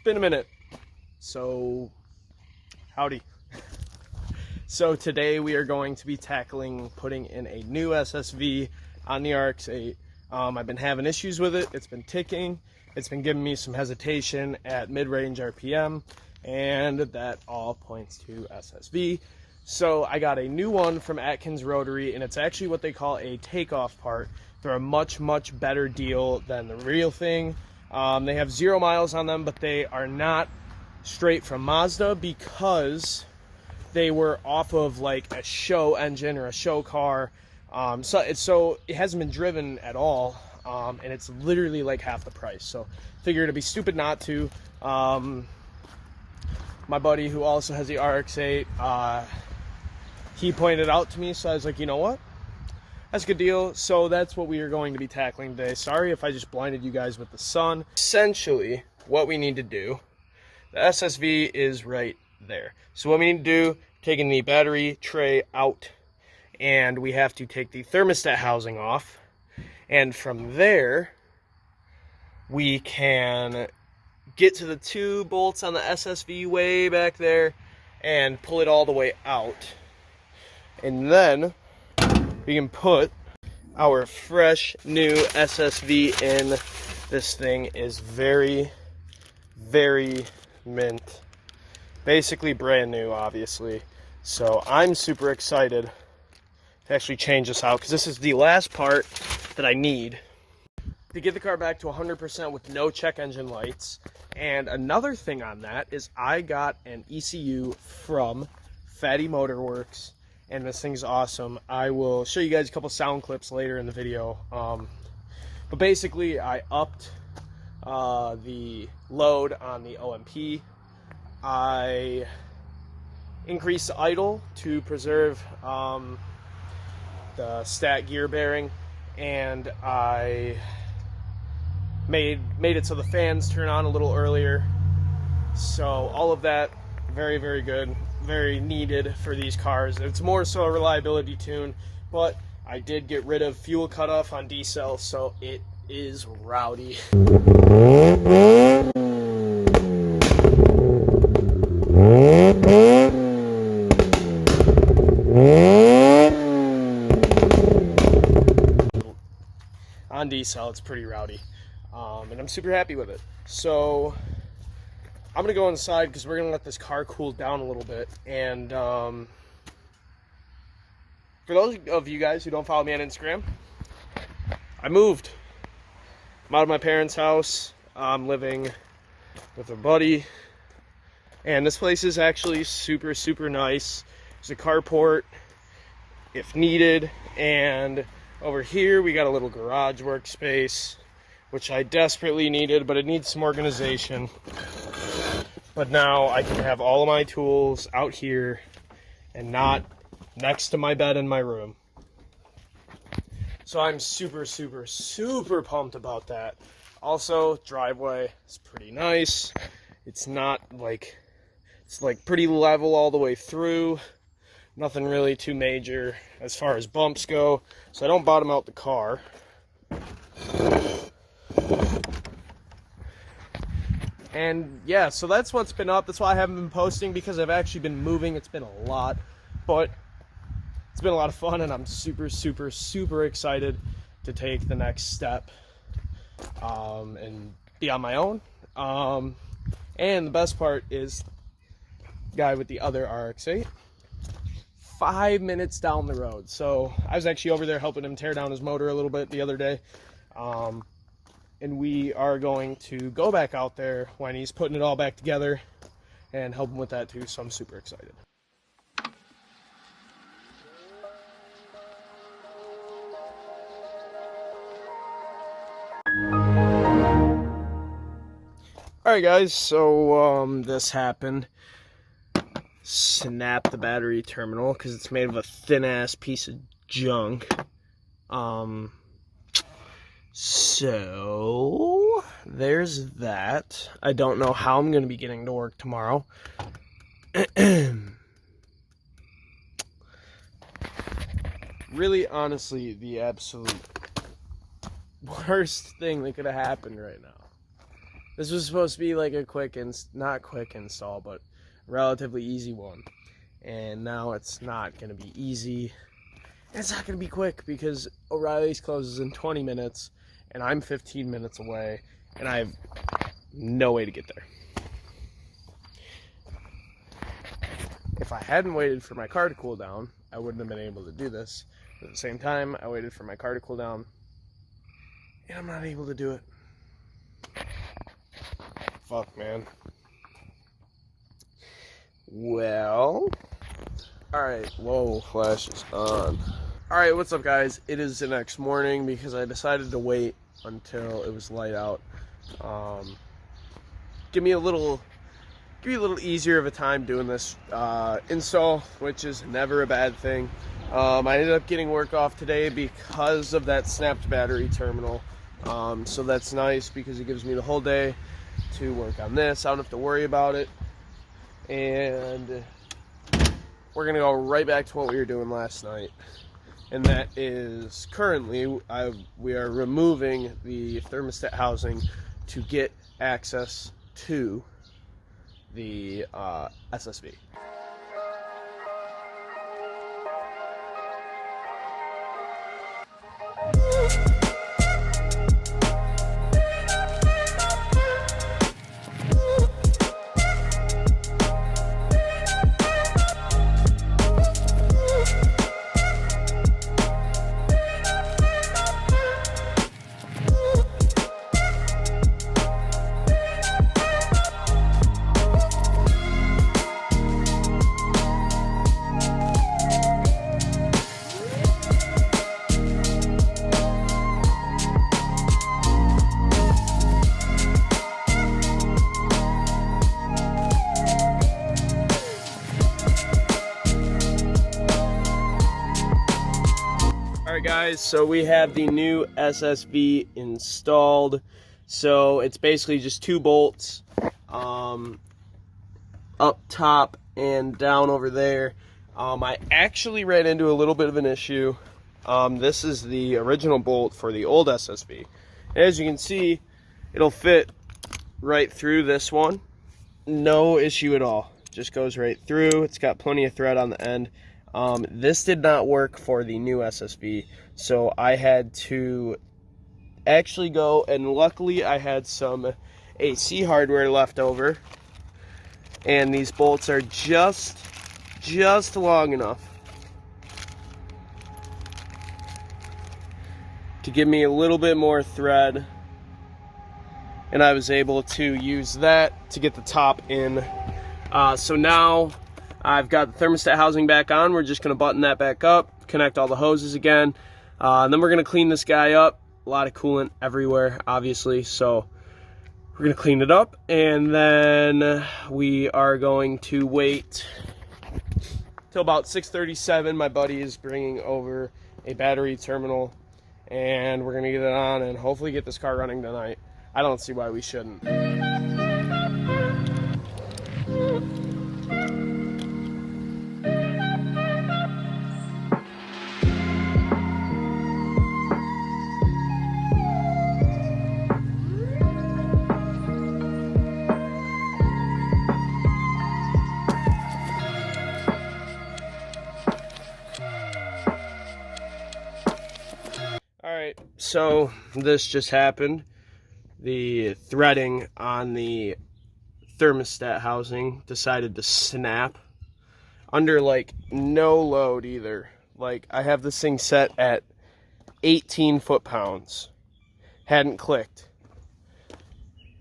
been a minute. So, howdy. So today we are going to be tackling putting in a new SSV on the RX-8. I've been having issues with it. It's been ticking. It's been giving me some hesitation at mid-range RPM, and that all points to SSV. So I got a new one from Atkins Rotary, and it's actually what they call a takeoff part. They're a much better deal than the real thing. They have 0 miles on them, but they are not straight from Mazda because they were off of like a show engine or a show car. So it hasn't been driven at all, and it's literally like half the price. So figured it'd be stupid not to. My buddy who also has the RX-8, he pointed out to me, so I was like, you know what? That's a good deal. So that's what we are going to be tackling today. Sorry if I just blinded you guys with the sun. Essentially, what we need to do, the SSV is right there. So what we need to do, taking the battery tray out, and we have to take the thermostat housing off. And from there, we can get to the 2 bolts on the SSV way back there and pull it all the way out. And then we can put our fresh new SSV in. This thing is very mint. Basically brand new, obviously. So I'm super excited to actually change this out, because this is the last part that I need to get the car back to 100% with no check engine lights. And another thing on that is I got an ECU from Fatty Motor Works, and this thing's awesome. I will show you guys a couple sound clips later in the video. But basically, I upped the load on the OMP. I increased the idle to preserve the stat gear bearing, and I made it so the fans turn on a little earlier. So all of that, very good, very needed for these cars. It's more so a reliability tune, but I did get rid of fuel cutoff on diesel, so it is rowdy. On diesel, it's pretty rowdy, and I'm super happy with it. So I'm gonna go inside because we're gonna let this car cool down a little bit. And for those of you guys who don't follow me on Instagram, I moved. I'm out of my parents' house. I'm living with a buddy, and this place is actually super nice. There's a carport if needed, and over here we got a little garage workspace, which I desperately needed, but it needs some organization. But now I can have all of my tools out here and not next to my bed in my room. So I'm super pumped about that. Also, driveway is pretty nice. It's not like, it's like pretty level all the way through. Nothing really too major as far as bumps go, so I don't bottom out the car. And yeah, so that's what's been up. That's why I haven't been posting, because I've actually been moving. It's been a lot, but it's been a lot of fun, and I'm super excited to take the next step and be on my own. And the best part is, guy with the other RX-8, 5 minutes down the road. So I was actually over there helping him tear down his motor a little bit the other day. And we are going to go back out there when he's putting it all back together and help him with that too. So I'm super excited. Alright guys, so this happened. Snap the battery terminal because it's made of a thin ass piece of junk. So there's that. I don't know how I'm going to be getting to work tomorrow. Really, honestly, the absolute worst thing that could have happened right now This was supposed to be like a not quick install, but relatively easy one. And now it's not going to be easy. And it's not going to be quick because O'Reilly's closes in 20 minutes and I'm 15 minutes away and I have no way to get there. If I hadn't waited for my car to cool down, I wouldn't have been able to do this. But at the same time, I waited for my car to cool down and I'm not able to do it. Fuck, man. Well, alright, whoa, flash is on. Alright, what's up, guys? It is the next morning because I decided to wait until it was light out. Give me a little easier of a time doing this install, which is never a bad thing. I ended up getting work off today because of that snapped battery terminal. So that's nice because it gives me the whole day to work on this. I don't have to worry about it. And we're gonna go right back to what we were doing last night, and that is currently we are removing the thermostat housing to get access to the SSV. Alright guys, so we have the new SSV installed. So it's basically just 2 bolts up top and down over there. I actually ran into a little bit of an issue. This is the original bolt for the old SSV. As you can see, it'll fit right through this one. No issue at all. Just goes right through. It's got plenty of thread on the end. This did not work for the new SSV, so I had to actually go, and luckily I had some AC hardware left over, and these bolts are just long enough to give me a little bit more thread, and I was able to use that to get the top in. So now I've got the thermostat housing back on. We're just going to button that back up, connect all the hoses again, and then we're going to clean this guy up. A lot of coolant everywhere, obviously, so we're going to clean it up, and then we are going to wait till about 6:37. My buddy is bringing over a battery terminal, and we're going to get it on and hopefully get this car running tonight. I don't see why we shouldn't. Alright, so this just happened. The threading on the thermostat housing decided to snap under like no load either. Like, I have this thing set at 18 foot-pounds. Hadn't clicked. It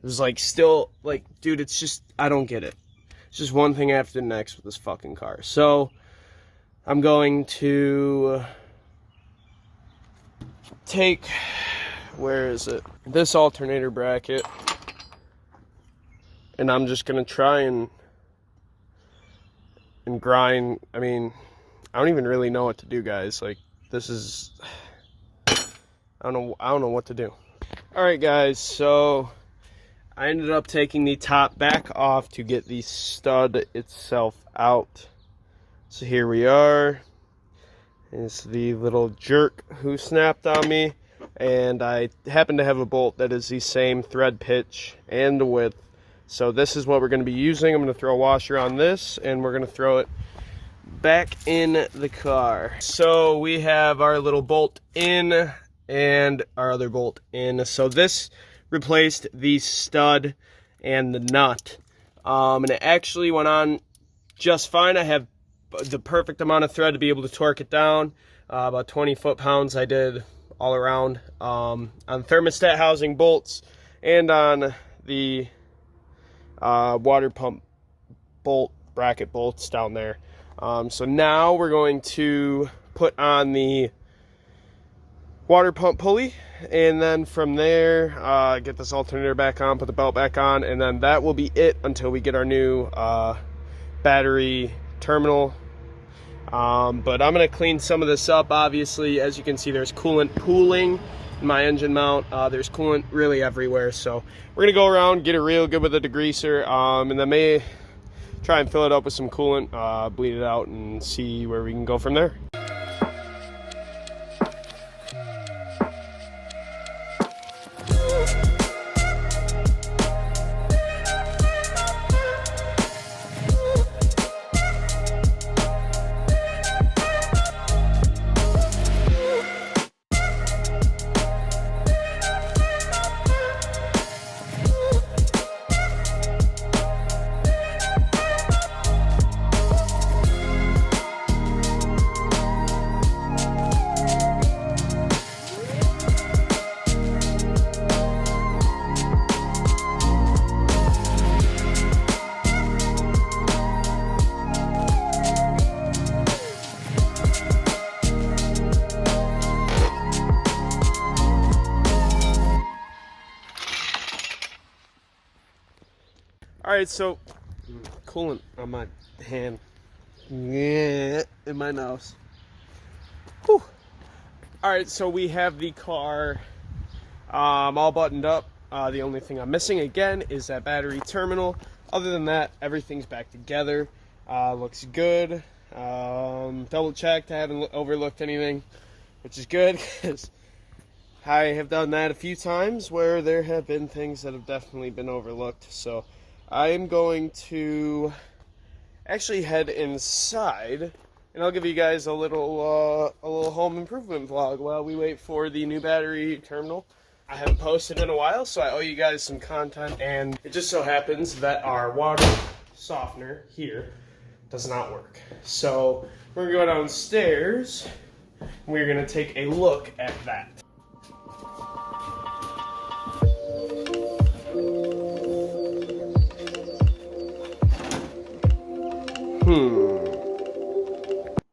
was like still like, dude, it's just, I don't get it. It's just one thing after the next with this fucking car. So I'm going to take, where is it, this alternator bracket, and I'm just gonna try and grind. I mean, I don't even really know what to do, guys. Like, this is, I don't know what to do. All right, guys, so I ended up taking the top back off to get the stud itself out. So here we are. It's the little jerk who snapped on me. and I happen to have a bolt that is the same thread pitch and width. So this is what we're going to be using. I'm going to throw a washer on this, and we're going to throw it back in the car. So we have our little bolt in and our other bolt in. So this replaced the stud and the nut, and it actually went on just fine. I have the perfect amount of thread to be able to torque it down. About 20 foot-pounds I did all around on thermostat housing bolts and on the water pump bolt bracket bolts down there. So now we're going to put on the water pump pulley, and then from there get this alternator back on, put the belt back on, and then that will be it until we get our new battery terminal. But I'm going to clean some of this up. Obviously, as you can see, there's coolant pooling in my engine mount. There's coolant really everywhere, so we're going to go around, get it real good with a degreaser, and then may try and fill it up with some coolant, bleed it out, and see where we can go from there. Alright, so coolant on my hand. Yeah, in my nose. Whew. Alright, so we have the car all buttoned up. The only thing I'm missing again is that battery terminal. Other than that, everything's back together. Looks good. Double checked. I haven't overlooked anything, which is good because I have done that a few times where there have been things that have definitely been overlooked. So I am going to actually head inside, and I'll give you guys a little home improvement vlog while we wait for the new battery terminal. I haven't posted in a while, so I owe you guys some content, and it just so happens that our water softener here does not work. So we're gonna go downstairs, and we're gonna take a look at that.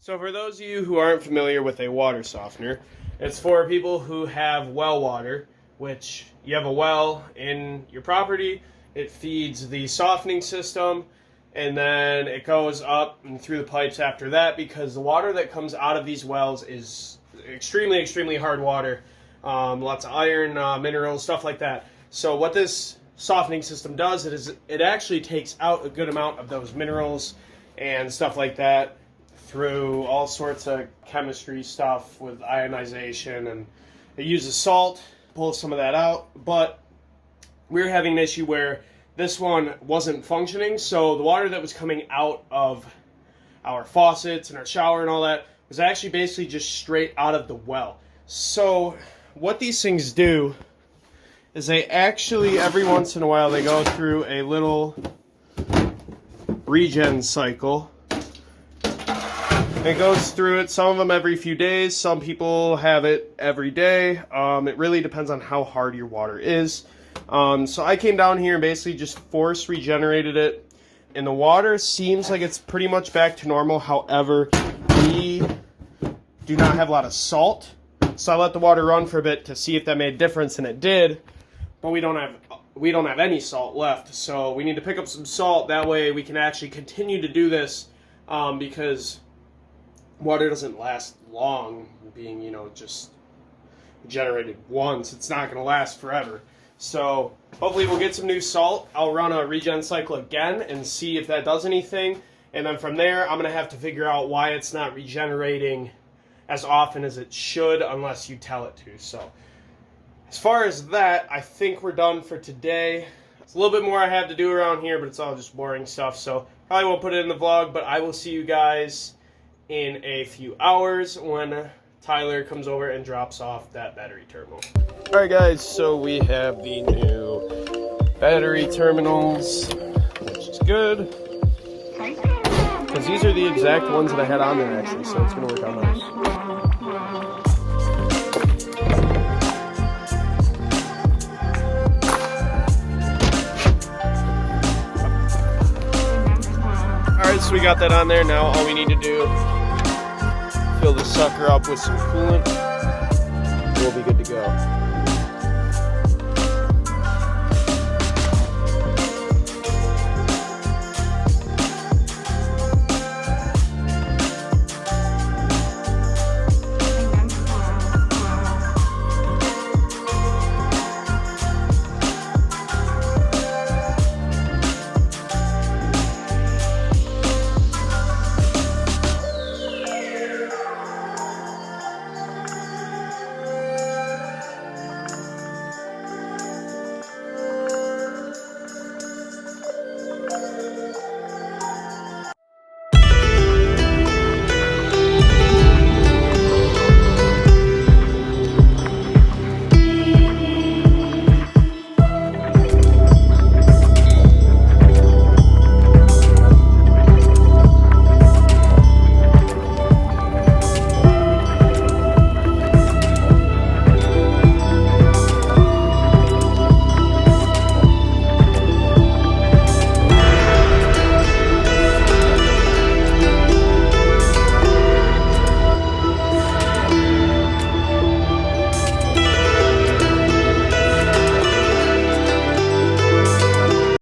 So for those of you who aren't familiar with a water softener, it's for people who have well water, which you have a well in your property, it feeds the softening system, and then it goes up and through the pipes after that, because the water that comes out of these wells is extremely hard water, lots of iron, minerals, stuff like that. So what this softening system does is it actually takes out a good amount of those minerals and stuff like that through all sorts of chemistry stuff with ionization, and it uses salt, pulls some of that out. But we're having an issue where this one wasn't functioning, so the water that was coming out of our faucets and our shower and all that was actually basically just straight out of the well. So what these things do is they actually, every once in a while, they go through a little regen cycle. It goes through it, some of them every few days, some people have it every day. It really depends on how hard your water is. So I came down here and basically just force regenerated it, and the water seems like it's pretty much back to normal. However, we do not have a lot of salt, so I let the water run for a bit to see if that made a difference, and it did. But we don't have any salt left, so we need to pick up some salt. That way we can actually continue to do this, because water doesn't last long, being, just generated once. It's not going to last forever. So hopefully we'll get some new salt. I'll run a regen cycle again and see if that does anything. And then from there, I'm going to have to figure out why it's not regenerating as often as it should, unless you tell it to. So as far as that, I think we're done for today. It's a little bit more I have to do around here, but it's all just boring stuff, so probably won't put it in the vlog, but I will see you guys in a few hours when Tyler comes over and drops off that battery terminal. Alright guys, so we have the new battery terminals, which is good. Because these are the exact ones that I had on there actually, so it's going to work out nice. Alright, so we got that on there. Now all we need to do, fill this sucker up with some coolant. We'll be good to go.